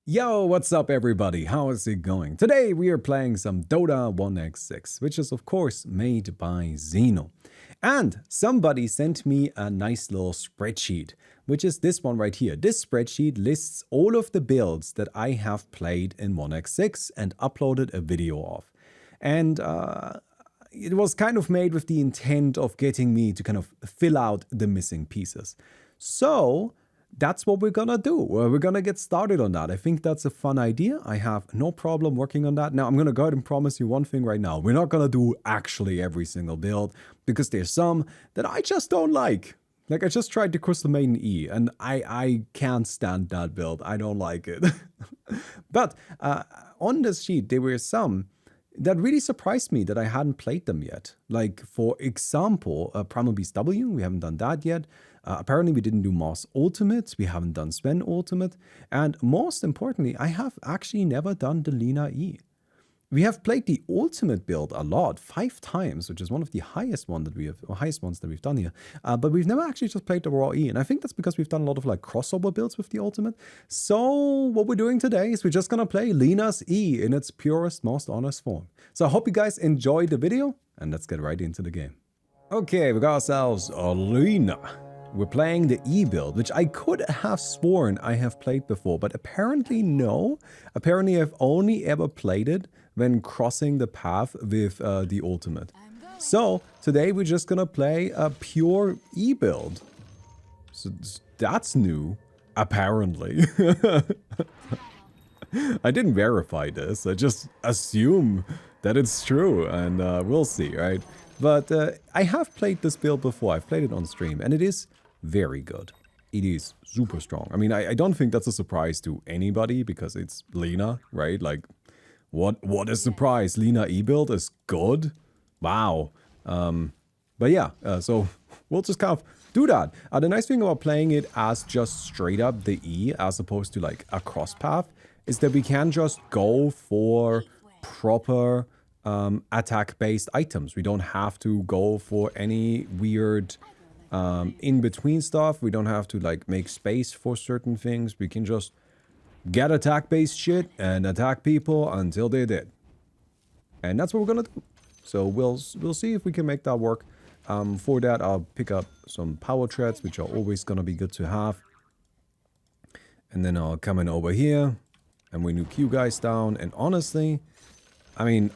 Yo, what's up everybody? How is it going? Today we are playing some Dota 1x6, which is of course made by Xeno. And somebody sent me a nice little spreadsheet, which is this one right here. This spreadsheet lists all of the builds that I have played in 1x6 and uploaded a video of. And it was kind of made with the intent of getting me to kind of fill out the missing pieces. So that's what we're gonna do. We're gonna get started on that. I think that's a fun idea. I have no problem working on that. Now, I'm gonna go ahead and promise you one thing right now. We're not gonna do actually every single build because there's some that I just don't like. Like, I just tried the Crystal Maiden E, and I can't stand that build. I don't like it. But on this sheet, there were some that really surprised me that I hadn't played them yet. Like, for example, Primal Beast W, we haven't done that yet. Apparently, we didn't do Moss Ultimate, we haven't done Sven Ultimate, and most importantly, I have actually never done the Lina E. We have played the Ultimate build a lot, 5 times, which is one of the highest ones that we've done here. But we've never actually just played the Raw E, and I think that's because we've done a lot of like crossover builds with the Ultimate. So what we're doing today is we're just gonna play Lina's E in its purest, most honest form. So I hope you guys enjoyed the video, and let's get right into the game. Okay, we got ourselves a Lina. We're playing the E build, which I could have sworn I have played before, but apparently no. Apparently I've only ever played it when crossing the path with the Ultimate. So today we're just gonna play a pure E build. So that's new, apparently. I didn't verify this, I just assume that it's true, and we'll see, right? But I have played this build before, I've played it on stream, and it is very good. It is super strong. I mean, I don't think that's a surprise to anybody because it's Lina, right? Like, what a surprise. Lina E-build is good? Wow. But yeah, so we'll just kind of do that. The nice thing about playing it as just straight up the E as opposed to like a cross path is that we can just go for proper attack-based items. We don't have to go for any weird in-between stuff. We don't have to like make space for certain things. We can just get attack-based shit and attack people until they're dead. And that's what we're gonna do. So we'll see if we can make that work. For that, I'll pick up some power treads, which are always gonna be good to have. And then I'll come in over here, and we nuke you guys down. And honestly, I mean,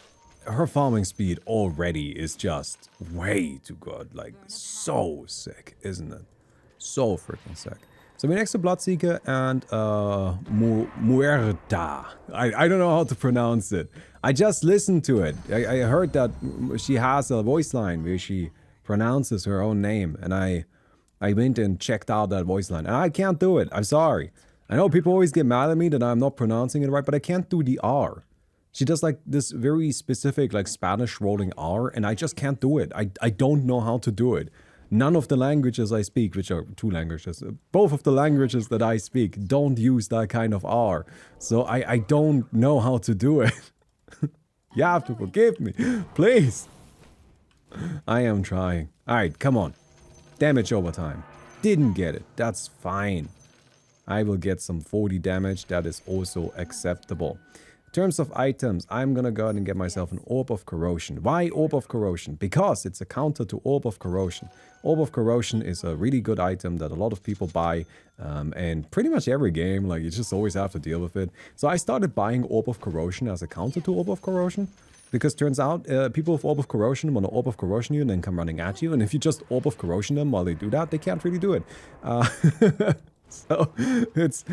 her farming speed already is just way too good. Like, so sick, isn't it? So freaking sick. So we're next to Bloodseeker and Muerta. I don't know how to pronounce it. I just listened to it. I heard that she has a voice line where she pronounces her own name. And I went and checked out that voice line. And I can't do it. I'm sorry. I know people always get mad at me that I'm not pronouncing it right, but I can't do the R. She does like this very specific like Spanish rolling R, and I just can't do it. I don't know how to do it. None of the languages I speak, which are 2 languages, both of the languages that I speak don't use that kind of R. So I don't know how to do it. You have to forgive me, please. I am trying. Alright, come on. Damage over time. Didn't get it. That's fine. I will get some 40 damage. That is also acceptable. In terms of items, I'm gonna go ahead and get myself an Orb of Corrosion. Why Orb of Corrosion? Because it's a counter to Orb of Corrosion. Orb of Corrosion is a really good item that a lot of people buy, and pretty much every game, like, you just always have to deal with it. So I started buying Orb of Corrosion as a counter to Orb of Corrosion, because turns out people with Orb of Corrosion want to Orb of Corrosion you and then come running at you, and if you just Orb of Corrosion them while they do that, they can't really do it. So it's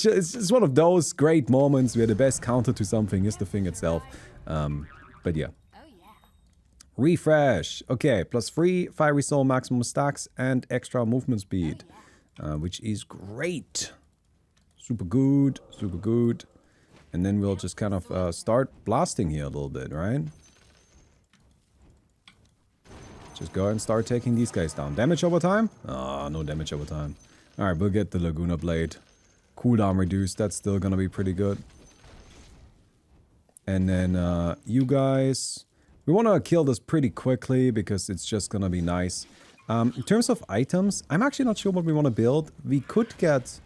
just one of those great moments where the best counter to something is the thing itself. But yeah. Refresh. Okay, +3 Fiery Soul maximum stacks and extra movement speed, which is great. Super good, super good. And then we'll just kind of start blasting here a little bit, right? Just go ahead and start taking these guys down. Damage over time? Ah, no damage over time. Alright, we'll get the Laguna Blade. Cooldown reduced, that's still gonna be pretty good. And then you guys... We want to kill this pretty quickly because it's just gonna be nice. In terms of items, I'm actually not sure what we want to build. We could get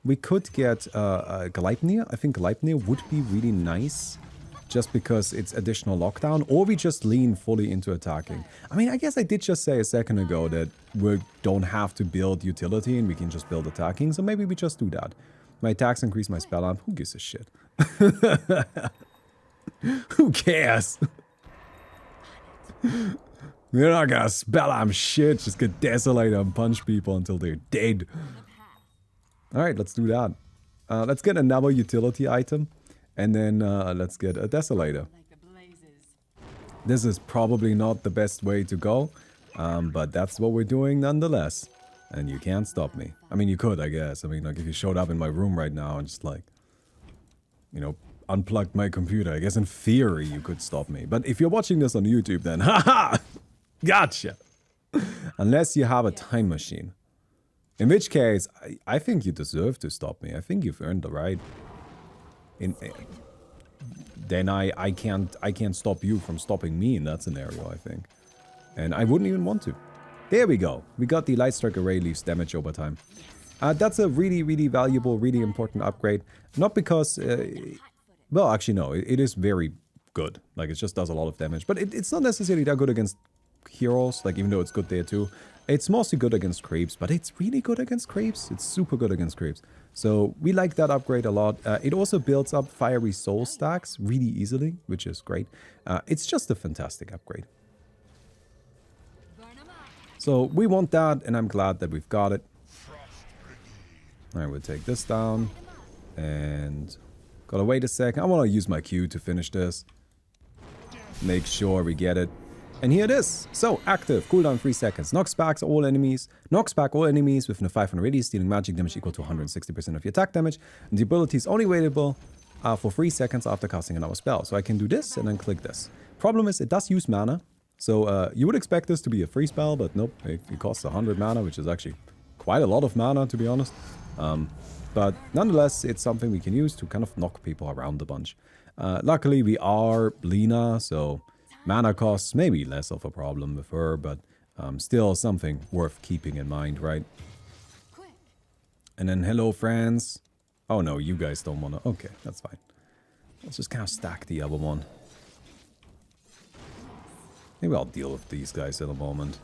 we could get Gleipnir. I think Gleipnir would be really nice. Just because it's additional lockdown, or we just lean fully into attacking. I mean, I guess I did just say a second ago that we don't have to build utility and we can just build attacking, so maybe we just do that. My attacks increase my spell amp. Who gives a shit? Who cares? You're not gonna spell amp shit. Just get Desolator and punch people until they're dead. Alright, let's do that. Let's get another utility item. And then let's get a Desolator. This is probably not the best way to go, but that's what we're doing nonetheless. And you can't stop me. I mean, you could, I guess. I mean, like, if you showed up in my room right now and just, like, you know, unplugged my computer, I guess in theory you could stop me. But if you're watching this on YouTube, then haha! Gotcha! Unless you have a time machine. In which case, I think you deserve to stop me. I think you've earned the right. Then I can't stop you from stopping me in that scenario, I think. And I wouldn't even want to. There we go. We got the Light Strike Array leaves damage over time. That's a really, really valuable, really important upgrade. Not because... well, actually, no. It is very good. Like, it just does a lot of damage. But it's not necessarily that good against heroes. Like, even though it's good there too. It's mostly good against creeps. But it's really good against creeps. It's super good against creeps. So we like that upgrade a lot. It also builds up Fiery Soul stacks really easily, which is great. It's just a fantastic upgrade. So we want that, and I'm glad that we've got it. Alright, we'll take this down. And gotta wait a second. I want to use my Q to finish this. Make sure we get it. And here it is. So, active, cooldown 3 seconds. Knocks back all enemies within a 500 radius, dealing magic damage equal to 160% of your attack damage. And the ability is only available for 3 seconds after casting another spell. So I can do this and then click this. Problem is, it does use mana. So you would expect this to be a free spell, but nope. It costs 100 mana, which is actually quite a lot of mana, to be honest. But nonetheless, it's something we can use to kind of knock people around a bunch. Luckily, we are Lina, so... mana costs maybe less of a problem with her, but still something worth keeping in mind, right? And then, hello, friends. Oh, no, you guys don't want to... Okay, that's fine. Let's just kind of stack the other one. Maybe I'll deal with these guys in a moment.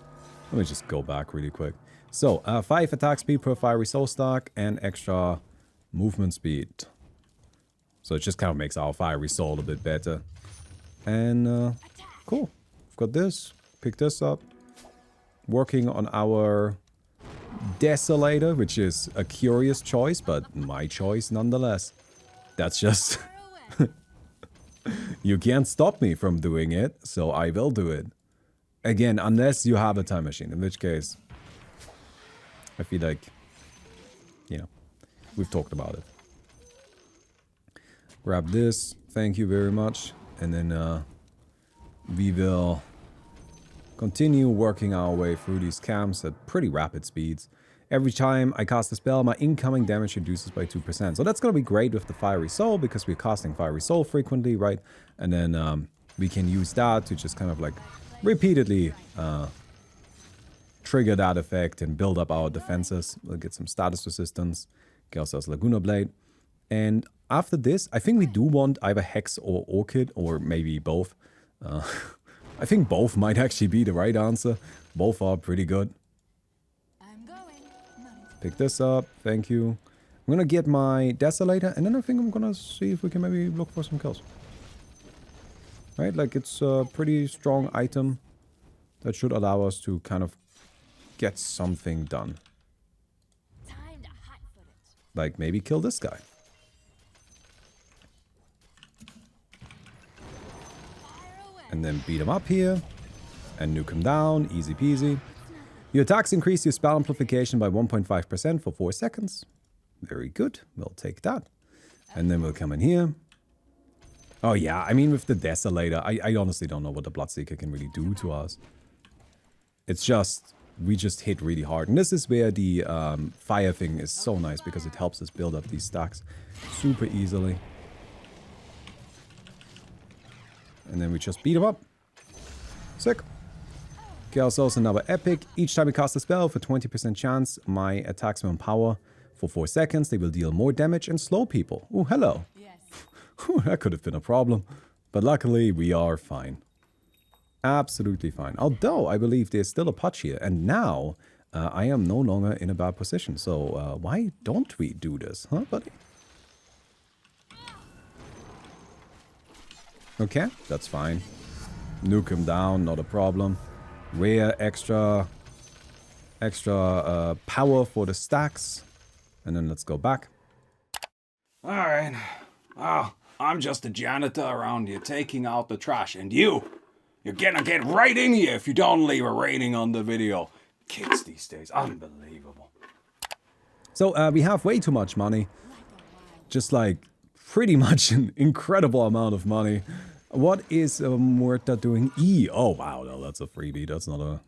Let me just go back really quick. So, 5 attack speed per Fiery Soul stack and extra movement speed. So it just kind of makes our Fiery Soul a bit better. And... cool. I've got this. Pick this up. Working on our Desolator, which is a curious choice, but my choice nonetheless. That's just... You can't stop me from doing it, so I will do it. Again, unless you have a time machine, in which case... I feel like... You know, we've talked about it. Grab this. Thank you very much. And then, we will continue working our way through these camps at pretty rapid speeds. Every time I cast a spell, my incoming damage reduces by 2%. So that's going to be great with the Fiery Soul, because we're casting Fiery Soul frequently, right? And then we can use that to just kind of like repeatedly trigger that effect and build up our defenses. We'll get some status resistance. Get ourselves Laguna Blade. And after this, I think we do want either Hex or Orchid, or maybe both. I think both might actually be the right answer. Both are pretty good. Pick this up. Thank you. I'm gonna get my Desolator, and then I think I'm gonna see if we can maybe look for some kills. Right? Like, it's a pretty strong item that should allow us to kind of get something done. Like, maybe kill this guy. And then beat him up here. And nuke him down. Easy peasy. Your attacks increase your spell amplification by 1.5% for 4 seconds. Very good. We'll take that. And then we'll come in here. Oh yeah, I mean with the Desolator, I honestly don't know what the Bloodseeker can really do to us. It's just, we just hit really hard. And this is where the fire thing is so nice, because it helps us build up these stacks super easily. And then we just beat him up. Sick. Get ourselves another epic. Each time we cast a spell, for 20% chance, my attacks will empower For 4 seconds, they will deal more damage and slow people. Oh, hello. Whew, that could have been a problem. But luckily, we are fine. Absolutely fine. Although, I believe there's still a patch here. And now, I am no longer in a bad position. So, why don't we do this? Huh, buddy? Okay, that's fine. Nuke him down, not a problem. Rare extra power for the stacks. And then let's go back. Alright. Oh, I'm just a janitor around here taking out the trash. And you're gonna get right in here if you don't leave a rating on the video. Kids these days, unbelievable. So, we have way too much money. Just like, pretty much an incredible amount of money. What is Muerta doing? E. Oh, wow, no, that's a freebie. That's not a...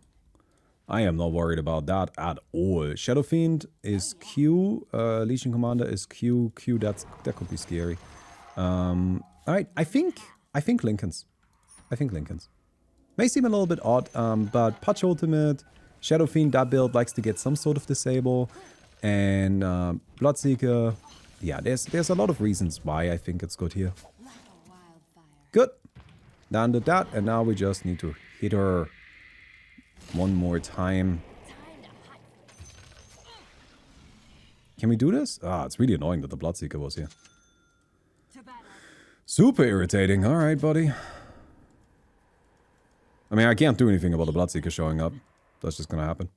I am not worried about that at all. Shadow Fiend is Q. Legion Commander is Q. Q, that could be scary. Alright, I think Lincoln's. May seem a little bit odd, but Patch Ultimate, Shadow Fiend, that build likes to get some sort of disable. And Bloodseeker, yeah, there's a lot of reasons why I think it's good here. Good. Done did that, and now we just need to hit her one more time. Can we do this? Ah, it's really annoying that the Bloodseeker was here. Super irritating. Alright, buddy. I mean, I can't do anything about the Bloodseeker showing up. That's just gonna happen.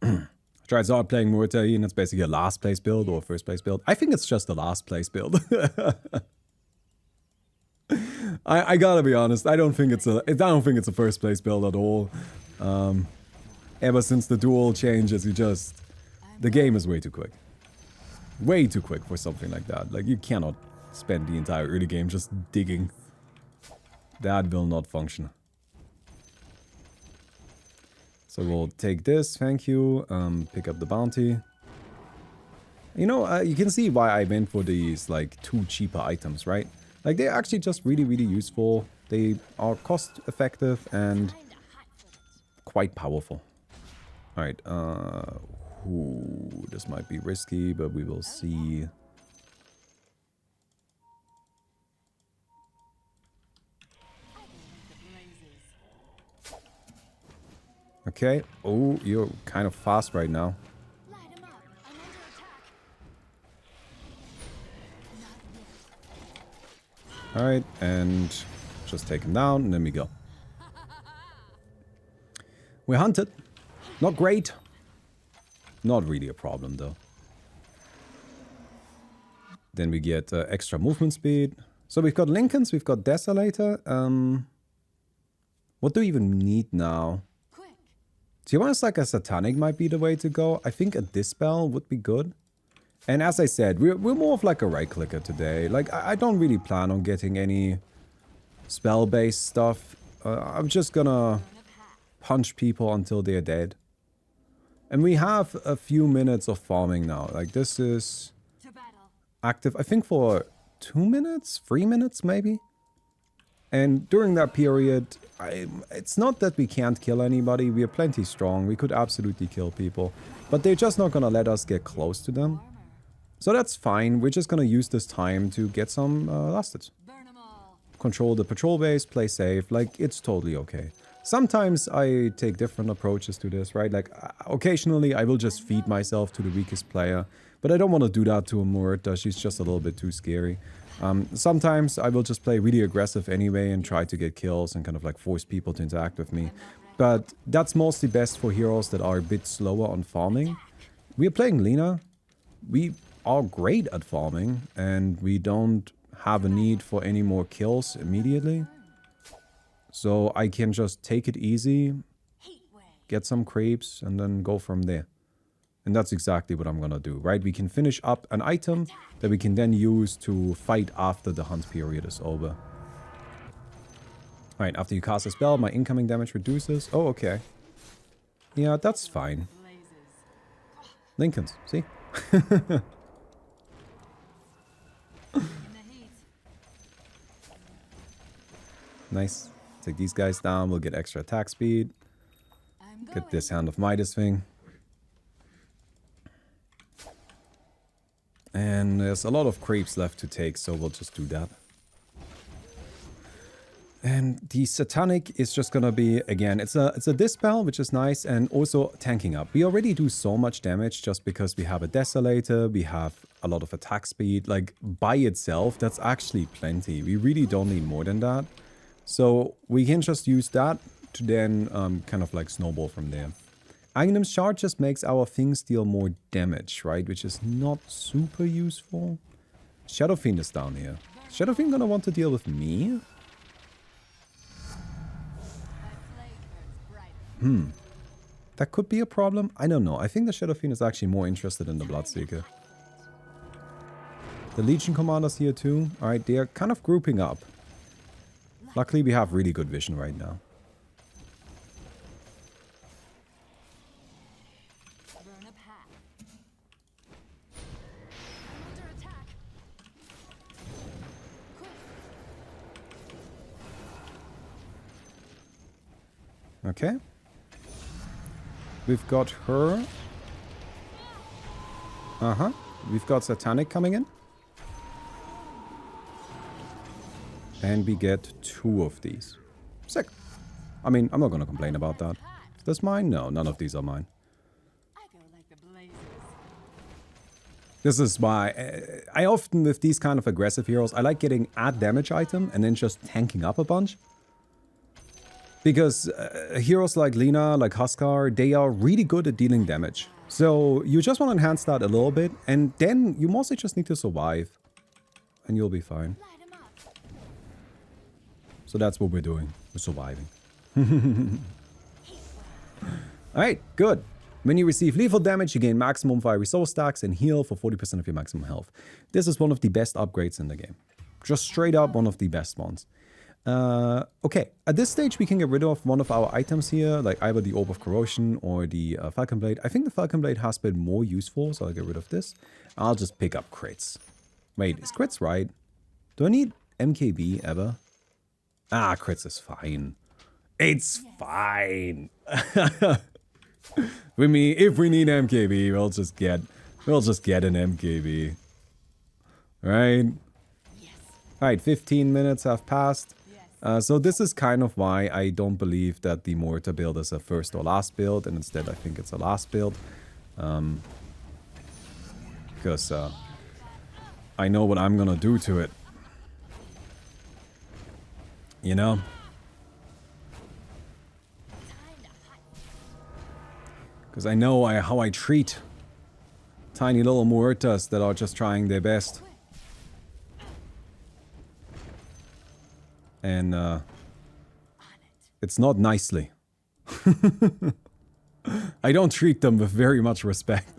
I tried hard playing Muerta, and it's basically a last place build or a first place build. I think it's just a last place build. I gotta be honest. I don't think it's a first place build at all. Ever since the duel changes, the game is way too quick. Way too quick for something like that. Like, you cannot spend the entire early game just digging. That will not function. So we'll take this, thank you. Pick up the bounty. You know, you can see why I went for these, like, 2 cheaper items, right? Like, they're actually just really, really useful. They are cost effective and quite powerful. Alright, this might be risky, but we will see. Okay. Oh, you're kind of fast right now. Alright, and just take him down, and then we go. We're hunted. Not great. Not really a problem, though. Then we get extra movement speed. So we've got Lincolns, we've got Desolator. What do we even need now? To be honest, like a Satanic might be the way to go. I think a Dispel would be good. And as I said, we're more of like a right clicker today. Like, I don't really plan on getting any spell-based stuff. I'm just gonna punch people until they're dead. And we have a few minutes of farming now. Like, this is active, I think, for 2 minutes? 3 minutes, maybe? And during that period, it's not that we can't kill anybody. We are plenty strong. We could absolutely kill people. But they're just not gonna let us get close to them. So that's fine. We're just gonna use this time to get some last-hits. Control the patrol base, play safe. Like, it's totally okay. Sometimes I take different approaches to this, right? Like, occasionally I will just feed myself to the weakest player. But I don't want to do that to a Muerta. She's just a little bit too scary. Sometimes I will just play really aggressive anyway and try to get kills and kind of like force people to interact with me. But that's mostly best for heroes that are a bit slower on farming. We are playing Lina. We are great at farming and we don't have a need for any more kills immediately. So I can just take it easy, get some creeps, and then go from there. And that's exactly what I'm gonna do, right? We can finish up an item that we can then use to fight after the hunt period is over. Alright, after you cast a spell, my incoming damage reduces. Oh, okay. Yeah, that's fine. Lincolns, see? Nice. Take these guys down, we'll get extra attack speed. Get this Hand of Midas thing. There's a lot of creeps left to take, so we'll just do that. And the Satanic is just gonna be, again, it's a Dispel, which is nice, and also tanking up. We already do so much damage just because we have a Desolator, we have a lot of attack speed. Like, by itself, that's actually plenty. We really don't need more than that. So we can just use that to then kind of like snowball from there. Aghanim's Shard just makes our things deal more damage, right? Which is not super useful. Shadow Fiend is down here. Shadow Fiend gonna want to deal with me? That could be a problem. I don't know. I think the Shadow Fiend is actually more interested in the Bloodseeker. The Legion Commander's here too. Alright, they're kind of grouping up. Luckily, we have really good vision right now. Okay. We've got her. We've got Satanic coming in. And we get 2 of these. Sick. I mean, I'm not gonna complain about that. Is this mine? No, none of these are mine. This is why I often, with these kind of aggressive heroes, I like getting a damage item and then just tanking up a bunch. Because heroes like Lina, like Huskar, they are really good at dealing damage. So you just want to enhance that a little bit, and then you mostly just need to survive. And you'll be fine. So that's what we're doing. We're surviving. Alright, good. When you receive lethal damage, you gain maximum fire resource stacks and heal for 40% of your maximum health. This is one of the best upgrades in the game. Just straight up one of the best ones. Okay, at this stage we can get rid of one of our items here, like either the Orb of Corrosion or the Falcon Blade. I think the Falcon Blade has been more useful, so I'll get rid of this. I'll just pick up crits. Wait, is crits right? Do I need MKB ever? Ah, crits is fine. It's fine. With me, if we need MKB, we'll just get an MKB. Right? Alright, 15 minutes have passed. So this is kind of why I don't believe that the Muerta build is a first or last build, and instead I think it's a last build. Because I know what I'm gonna do to it. You know? Because I know how I treat tiny little Muertas that are just trying their best. And it's not nicely. I don't treat them with very much respect.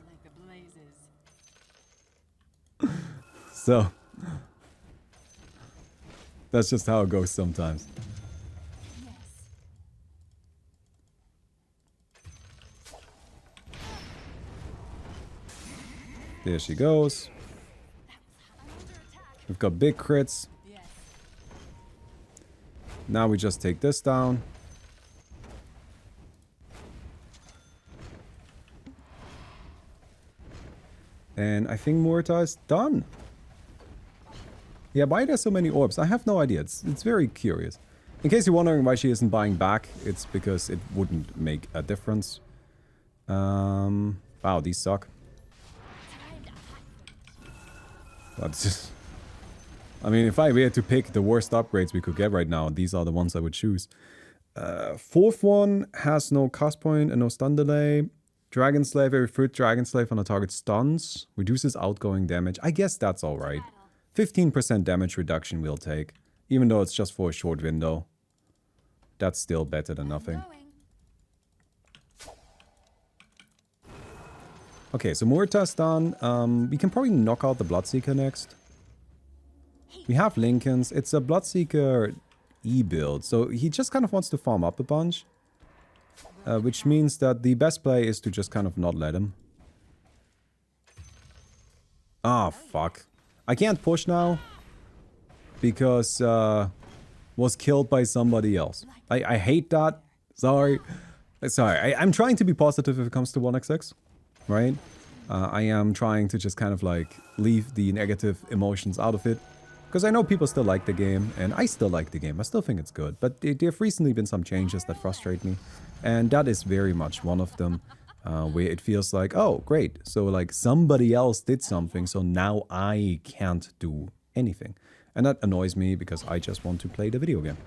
So that's just how it goes sometimes. There she goes. We've got big crits. Now we just take this down. And I think Muerta is done. Yeah, why are there so many orbs? I have no idea. It's very curious. In case you're wondering why she isn't buying back, it's because it wouldn't make a difference. Wow, these suck. That's just... I mean, if I were to pick the worst upgrades we could get right now, these are the ones I would choose. Fourth one has no cast point and no stun delay. Dragon Slave, every third Dragon Slave on a target stuns. Reduces outgoing damage. I guess that's alright. 15% damage reduction we'll take. Even though it's just for a short window. That's still better than nothing. Okay, so Muerta's done. We can probably knock out the Bloodseeker next. We have Lincoln's. It's a Bloodseeker E-build, so he just kind of wants to farm up a bunch. Which means that the best play is to just kind of not let him. Ah, fuck. I can't push now. Because, was killed by somebody else. I hate that. Sorry. Sorry, I'm trying to be positive if it comes to 1xx. Right? I am trying to just kind of like leave the negative emotions out of it. Because I know people still like the game, and I still like the game. I still think it's good. But there have recently been some changes that frustrate me. And that is very much one of them. Where it feels like, oh, great. So like somebody else did something, so now I can't do anything. And that annoys me because I just want to play the video game.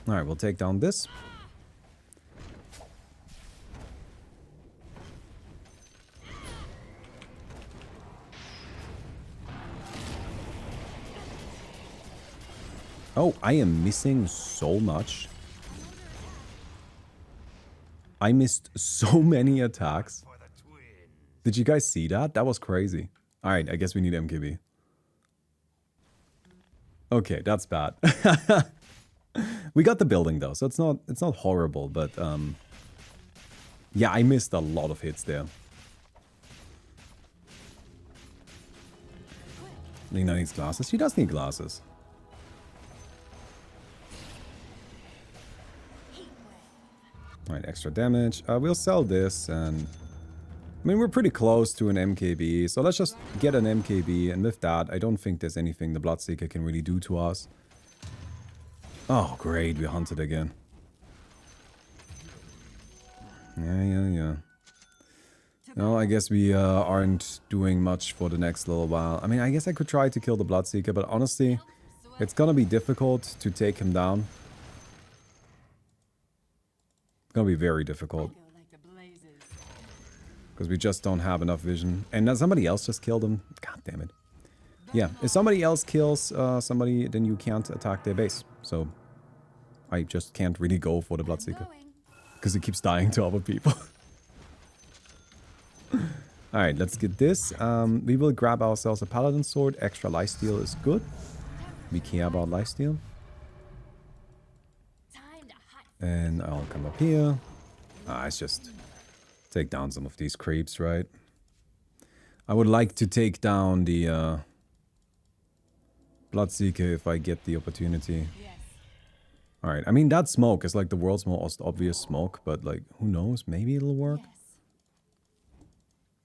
Alright, we'll take down this. Oh, I am missing so much. I missed so many attacks. Did you guys see that? That was crazy. Alright, I guess we need MKB. Okay, that's bad. We got the building though, so it's not horrible, but yeah, I missed a lot of hits there. Lina needs glasses. She does need glasses. Alright, extra damage. We'll sell this, and I mean, we're pretty close to an MKB, so let's just get an MKB, and with that, I don't think there's anything the Bloodseeker can really do to us. Oh, great, we hunted again. Yeah. No, I guess we aren't doing much for the next little while. I mean, I guess I could try to kill the Bloodseeker, but honestly, it's gonna be difficult to take him down. It's gonna be very difficult. Because we just don't have enough vision. And now somebody else just killed him. God damn it. Yeah, if somebody else kills somebody, then you can't attack their base. So I just can't really go for the Bloodseeker. Because he keeps dying to other people. Alright, let's get this. We will grab ourselves a Paladin Sword. Extra lifesteal is good. We care about lifesteal. And I'll come up here. It's just take down some of these creeps, right? I would like to take down the Bloodseeker if I get the opportunity. Alright, I mean, that smoke is like the world's most obvious smoke, but like, who knows? Maybe it'll work.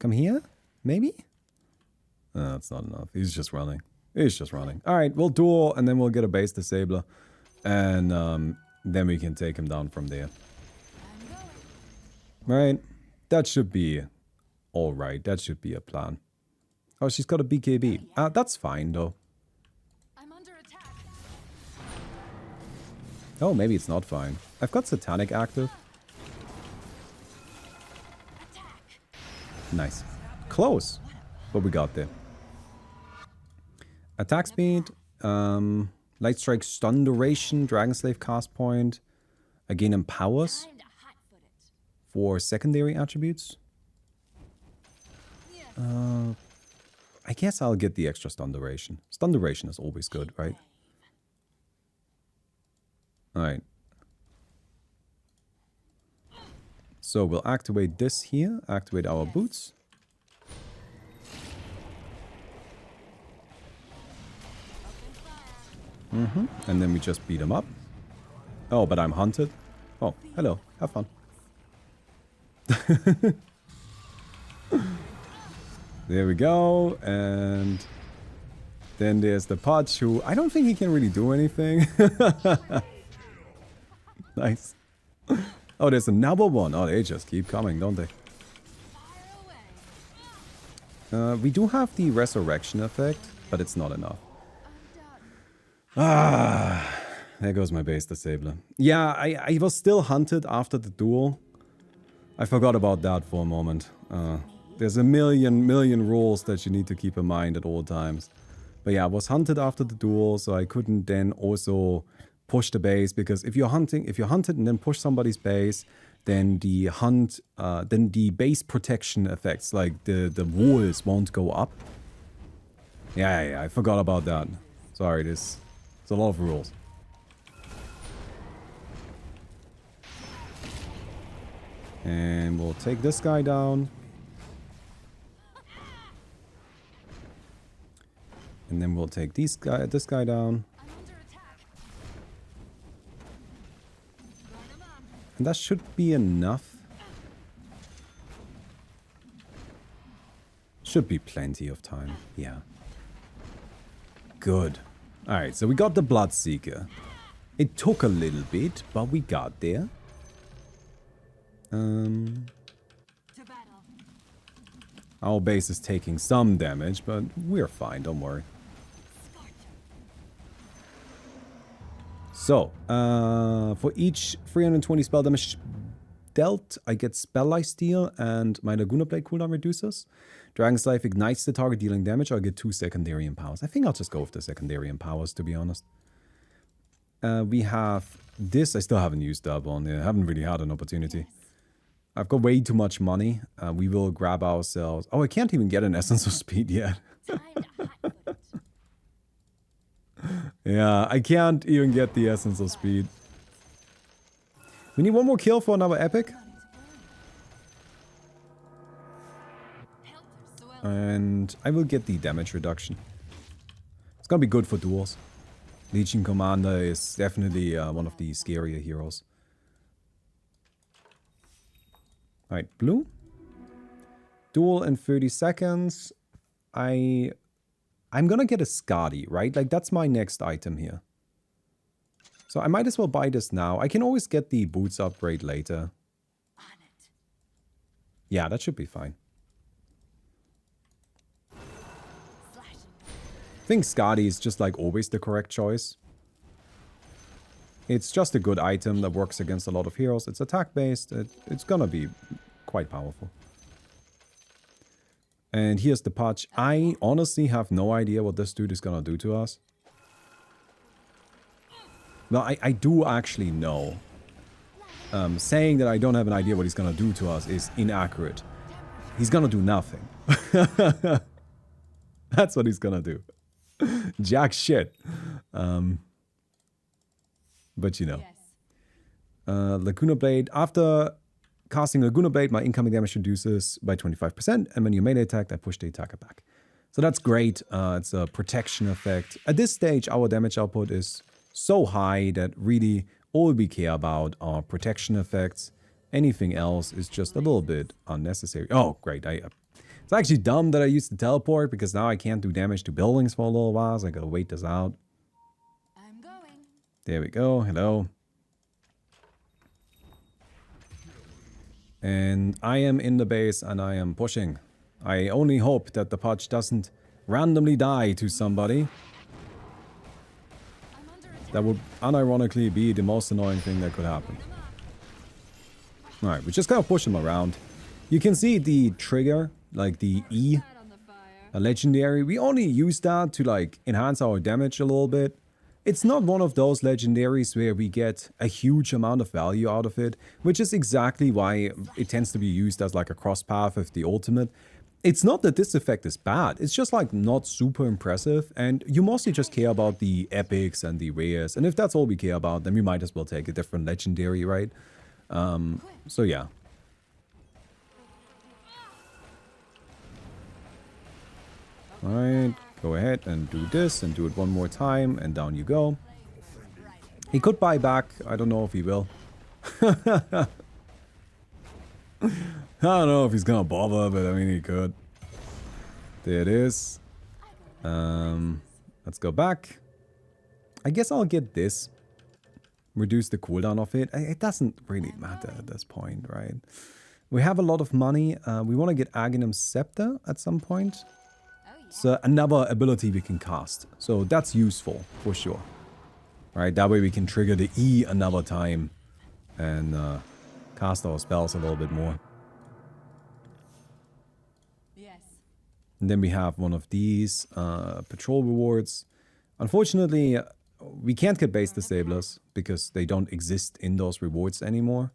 Come here? Maybe? That's not enough. He's just running. He's just running. Alright, we'll duel, and then we'll get a base disabler. And then we can take him down from there. Right? That should be alright. That should be a plan. Oh, she's got a BKB. That's fine, though. Oh, maybe it's not fine. I've got Satanic active. Nice. Close. But we got there. Attack speed. Light Strike stun duration. Dragon Slave cast point. Again, empowers. For secondary attributes. I guess I'll get the extra stun duration. Stun duration is always good, right? Alright. So we'll activate this here. Activate our boots. And then we just beat him up. Oh, but I'm hunted. Oh, hello. Have fun. There we go. And then there's the Podge, who I don't think he can really do anything. Nice. Oh, there's another one. Oh, they just keep coming, don't they? We do have the resurrection effect, but it's not enough. There goes my base disabler. Yeah, I was still hunted after the duel. I forgot about that for a moment. There's a million rules that you need to keep in mind at all times. But yeah, I was hunted after the duel, so I couldn't then also push the base, because if you're hunted and then push somebody's base, then the base protection effects, like the walls, won't go up. Yeah, I forgot about that. Sorry, it's a lot of rules. And we'll take this guy down. And then we'll take this guy down. And that should be enough. Should be plenty of time. Yeah. Good. Alright, so we got the Bloodseeker. It took a little bit, but we got there. Our base is taking some damage, but we're fine, don't worry. So, for each 320 spell damage dealt, I get Spell Lifesteal and my Laguna Blade cooldown reduces. Dragon's Life ignites the target dealing damage, or I get 2 secondary empowers. I think I'll just go with the secondary empowers, to be honest. We have this. I still haven't used that one. I haven't really had an opportunity. I've got way too much money. We will grab ourselves... Oh, I can't even get an Essence of Speed yet. Yeah, I can't even get the Essence of Speed. We need one more kill for another epic. And I will get the damage reduction. It's gonna be good for duels. Legion Commander is definitely one of the scarier heroes. Alright, blue. Duel in 30 seconds. I'm gonna get a Skadi, right? Like, that's my next item here. So I might as well buy this now. I can always get the boots upgrade later. Yeah, that should be fine. I think Skadi is just like always the correct choice. It's just a good item that works against a lot of heroes. It's attack based. It's gonna be quite powerful. And here's the patch. I honestly have no idea what this dude is gonna do to us. Well, I do actually know. Saying that I don't have an idea what he's gonna do to us is inaccurate. He's gonna do nothing. That's what he's gonna do. Jack shit. But you know. Laguna Blade. After casting Laguna Blade, my incoming damage reduces by 25%. And when you melee attack, I push the attacker back. So that's great. It's a protection effect. At this stage, our damage output is so high that really all we care about are protection effects. Anything else is just a little bit unnecessary. Oh, great. It's actually dumb that I used the teleport, because now I can't do damage to buildings for a little while, so I gotta wait this out. I'm going. There we go. Hello. And I am in the base and I am pushing. I only hope that the patch doesn't randomly die to somebody. That would unironically be the most annoying thing that could happen. Alright, we just gotta push him around. You can see the trigger, like the E, a legendary. We only use that to like enhance our damage a little bit. It's not one of those legendaries where we get a huge amount of value out of it, which is exactly why it tends to be used as like a cross path with the ultimate. It's not that this effect is bad, it's just like not super impressive, and you mostly just care about the epics and the rares, and if that's all we care about, then we might as well take a different legendary, right? So yeah. Alright, go ahead and do this and do it one more time, and down you go. He could buy back, I don't know if he will. I don't know if he's gonna bother, but I mean he could. There it is. Let's go back. I guess I'll get this. Reduce the cooldown of it. It doesn't really matter at this point, right? We have a lot of money. We want to get Aghanim Scepter at some point. It's another ability we can cast. So that's useful, for sure. Right, that way we can trigger the E another time. And cast our spells a little bit more. And then we have one of these patrol rewards. Unfortunately, we can't get base disablers because they don't exist in those rewards anymore.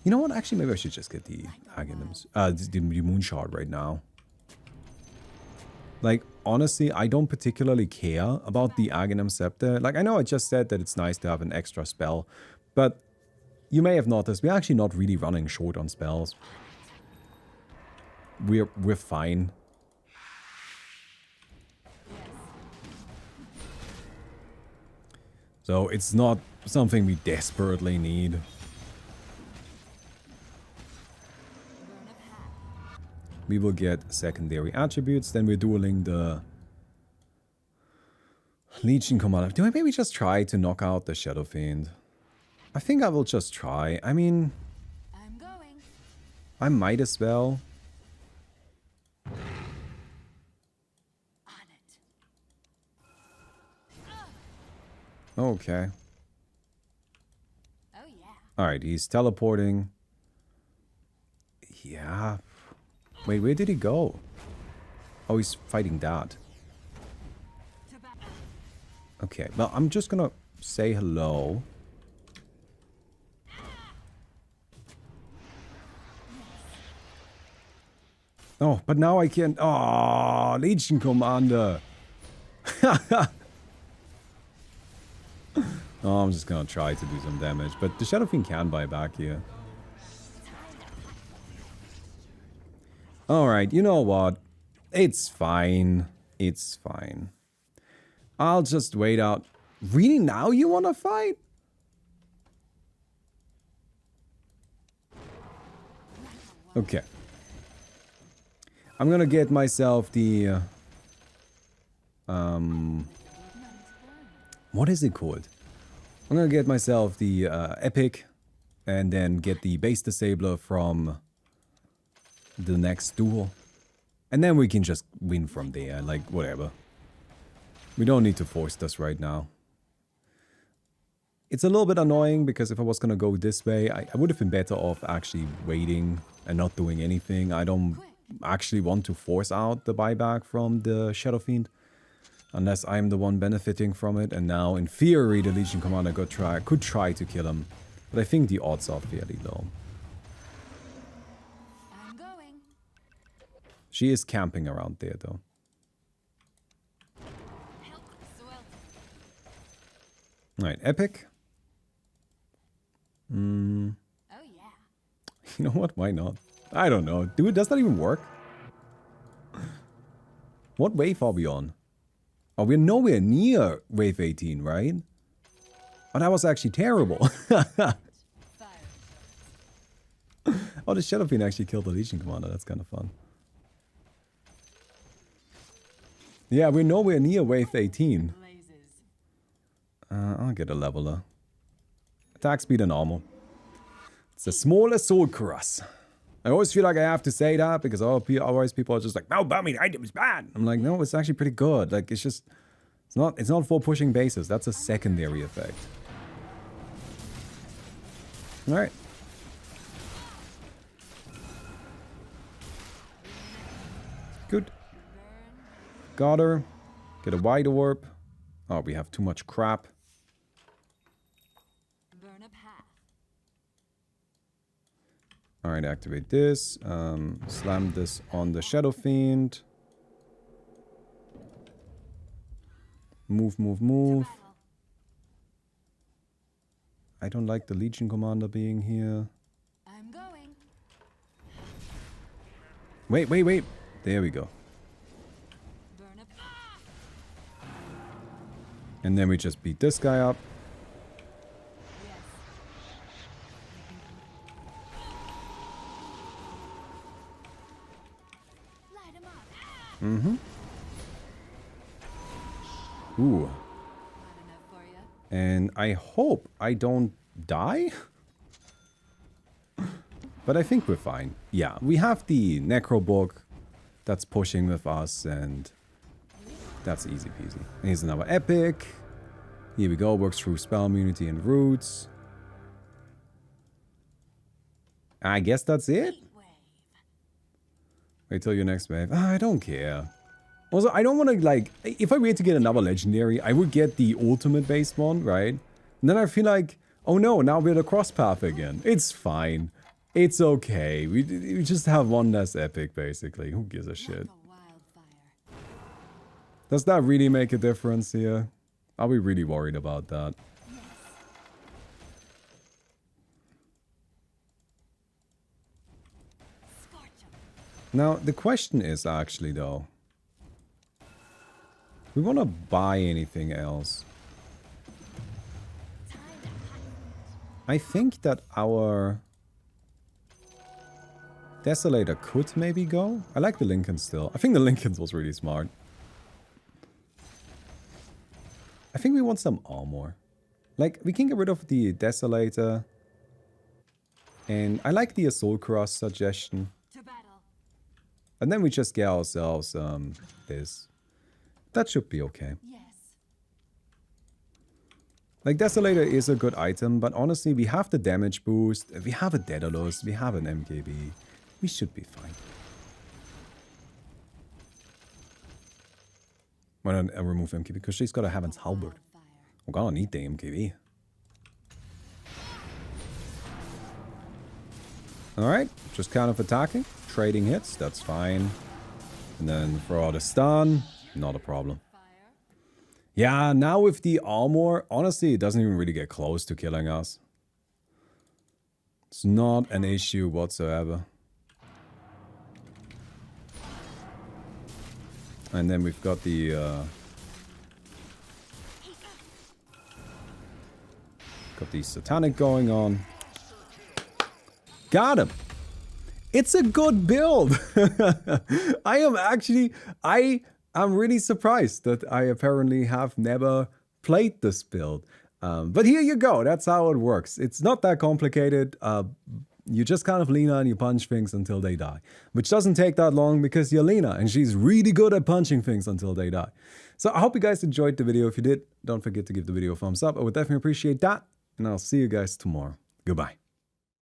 You know what? Actually, maybe I should just get the Aghanims, the Moonshard right now. Like, honestly, I don't particularly care about the Aghanim Scepter. Like, I know I just said that it's nice to have an extra spell, but you may have noticed we're actually not really running short on spells. We're fine. So it's not something we desperately need. we will get secondary attributes. Then we're dueling the Legion Commander. Do I maybe just try to knock out the Shadow Fiend? I think I will just try. I mean, I'm going. I might as well. On it. Okay. Oh yeah. Alright, he's teleporting. Yeah. Wait, where did he go? Oh, he's fighting that. Okay, well, I'm just gonna say hello. Oh, but now I can't. Oh, Legion Commander. Oh, I'm just gonna try to do some damage, but the Shadow Fiend can buy back here. Alright, you know what? It's fine. It's fine. I'll just wait out. Really, now you wanna fight? Okay. I'm gonna get myself the... what is it called? I'm gonna get myself the Epic, and then get the Base Disabler from the next duel. And then we can just win from there, like, whatever. We don't need to force this right now. It's a little bit annoying, because if I was gonna go this way, I would have been better off actually waiting and not doing anything. I don't actually want to force out the buyback from the Shadow Fiend. Unless I'm the one benefiting from it, and now, in theory, the Legion Commander could try to kill him. But I think the odds are fairly low. I'm going. She is camping around there, though. Alright, Epic. Oh yeah. You know what? Why not? I don't know. Does that even work? What wave are we on? Oh, we're nowhere near wave 18, right? Oh, that was actually terrible. Oh, the Shadow Fiend actually killed the Legion Commander. That's kind of fun. Yeah, we're nowhere near wave 18. I'll get a leveler. Attack speed and armor. It's the smallest sword cuirass. I always feel like I have to say that because otherwise people are just like, no, Baumi, the item is bad. I'm like, no, it's actually pretty good. Like, it's just, it's not for pushing bases. That's a secondary effect. All right. Good. Got her. Get a wide orb. Oh, we have too much crap. Burn a path. Alright, activate this. Slam this on the Shadow Fiend. Move, move, move. I don't like the Legion Commander being here. I'm going. Wait, wait, wait. There we go. Burn a path. And then we just beat this guy up. Light him up. Mm-hmm. Ooh. Not enough for you. And I hope I don't die. But I think we're fine. Yeah, we have the Necro book that's pushing with us, and that's easy peasy. And here's another Epic. Here we go, works through spell immunity and roots. I guess that's it? Wait till your next wave. I don't care. Also, I don't want to, like, if I were to get another legendary, I would get the ultimate based one, right? And then I feel like, oh no, now we're the cross path again. It's fine. It's okay. We just have one less epic, basically. Who gives a shit? Does that really make a difference here? Are we really worried about that? Now, the question is actually, though, we want to buy anything else. I think that our... Desolator could maybe go. I like the Lincoln still. I think the Lincolns was really smart. I think we want some armor. Like, we can get rid of the Desolator. And I like the Assault Cross suggestion. To battle. And then we just get ourselves this. That should be okay. Yes. Like, Desolator is a good item, but honestly, we have the damage boost. We have a Daedalus. We have an MKB. We should be fine. Why don't I remove MKB? Because she's got a Heaven's Halberd. We're gonna need the MKB. Alright, just kind of attacking. Trading hits, that's fine. And then throw out a stun. Not a problem. Yeah, now with the armor, honestly, it doesn't even really get close to killing us. It's not an issue whatsoever. And then we've got the Satanic going on. Got him. It's a good build. I'm really surprised that I apparently have never played this build. But here you go. That's how it works. It's not that complicated. You just kind of Lina and you punch things until they die. Which doesn't take that long because you're Lina and she's really good at punching things until they die. So I hope you guys enjoyed the video. If you did, don't forget to give the video a thumbs up. I would definitely appreciate that. And I'll see you guys tomorrow. Goodbye.